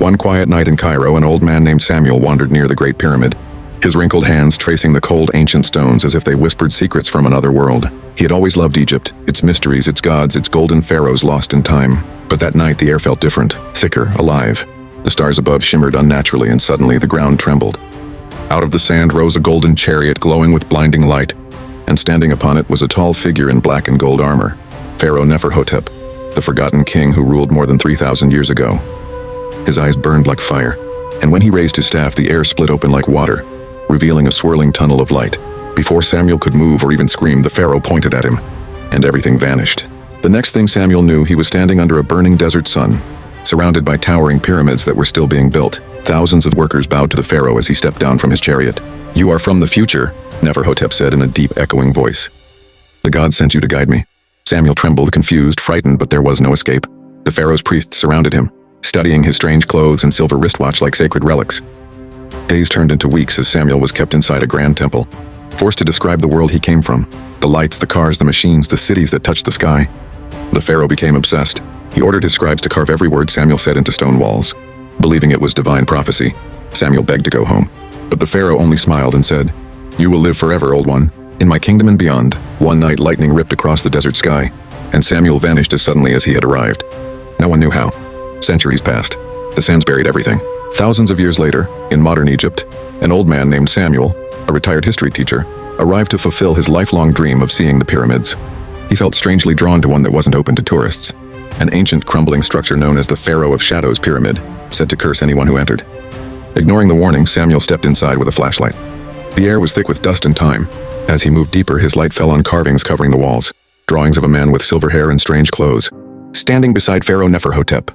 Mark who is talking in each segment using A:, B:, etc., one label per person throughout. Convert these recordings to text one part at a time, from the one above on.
A: One quiet night in Cairo, an old man named Samuel wandered near the Great Pyramid, his wrinkled hands tracing the cold ancient stones as if they whispered secrets from another world. He had always loved Egypt, its mysteries, its gods, its golden pharaohs lost in time. But that night the air felt different, thicker, alive. The stars above shimmered unnaturally, and suddenly the ground trembled. Out of the sand rose a golden chariot glowing with blinding light, and standing upon it was a tall figure in black and gold armor, Pharaoh Neferhotep, the forgotten king who ruled more than 3,000 years ago. His eyes burned like fire, and when he raised his staff, the air split open like water, revealing a swirling tunnel of light. Before Samuel could move or even scream, the pharaoh pointed at him, and everything vanished. The next thing Samuel knew, he was standing under a burning desert sun, surrounded by towering pyramids that were still being built. Thousands of workers bowed to the pharaoh as he stepped down from his chariot. "You are from the future," Neferhotep said in a deep, echoing voice. "The gods sent you to guide me." Samuel trembled, confused, frightened, but there was no escape. The pharaoh's priests surrounded him, studying his strange clothes and silver wristwatch like sacred relics. Days turned into weeks as Samuel was kept inside a grand temple, forced to describe the world he came from, the lights, the cars, the machines, the cities that touched the sky. The pharaoh became obsessed. He ordered his scribes to carve every word Samuel said into stone walls. Believing it was divine prophecy, Samuel begged to go home. But the pharaoh only smiled and said, "You will live forever, old one, in my kingdom and beyond." One night, lightning ripped across the desert sky, and Samuel vanished as suddenly as he had arrived. No one knew how. Centuries passed. The sands buried everything. Thousands of years later, in modern Egypt, an old man named Samuel, a retired history teacher, arrived to fulfill his lifelong dream of seeing the pyramids. He felt strangely drawn to one that wasn't open to tourists, an ancient crumbling structure known as the Pharaoh of Shadows Pyramid, said to curse anyone who entered. Ignoring the warning, Samuel stepped inside with a flashlight. The air was thick with dust and time. As he moved deeper, his light fell on carvings covering the walls, drawings of a man with silver hair and strange clothes, standing beside Pharaoh Neferhotep.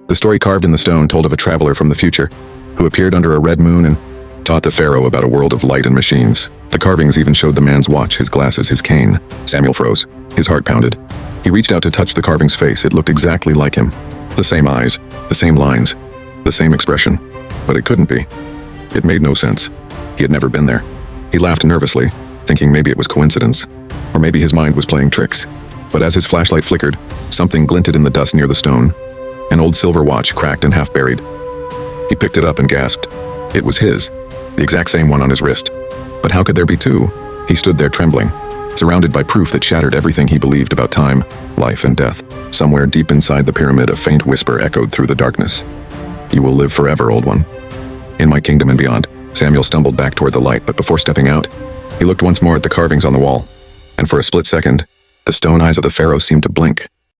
A: The story carved in the stone told of a traveler from the future, who appeared under a red moon and taught the pharaoh about a world of light and machines. The carvings even showed the man's watch, his glasses, his cane. Samuel froze. His heart pounded. He reached out to touch the carving's face. It looked exactly like him. The same eyes, the same lines, the same expression. But it couldn't be. It made no sense. He had never been there. He laughed nervously, thinking maybe it was coincidence, or maybe his mind was playing tricks. But as his flashlight flickered, something glinted in the dust near the stone. An old silver watch, cracked and half buried. He picked it up and gasped. It was his, the exact same one on his wrist. But how could there be two? He stood there trembling, surrounded by proof that shattered everything he believed about time, life, and death. Somewhere deep inside the pyramid, a faint whisper echoed through the darkness. "You will live forever, old one, in my kingdom and beyond." Samuel stumbled back toward the light, but before stepping out, he looked once more at the carvings on the wall, and for a split second, the stone eyes of the pharaoh seemed to blink.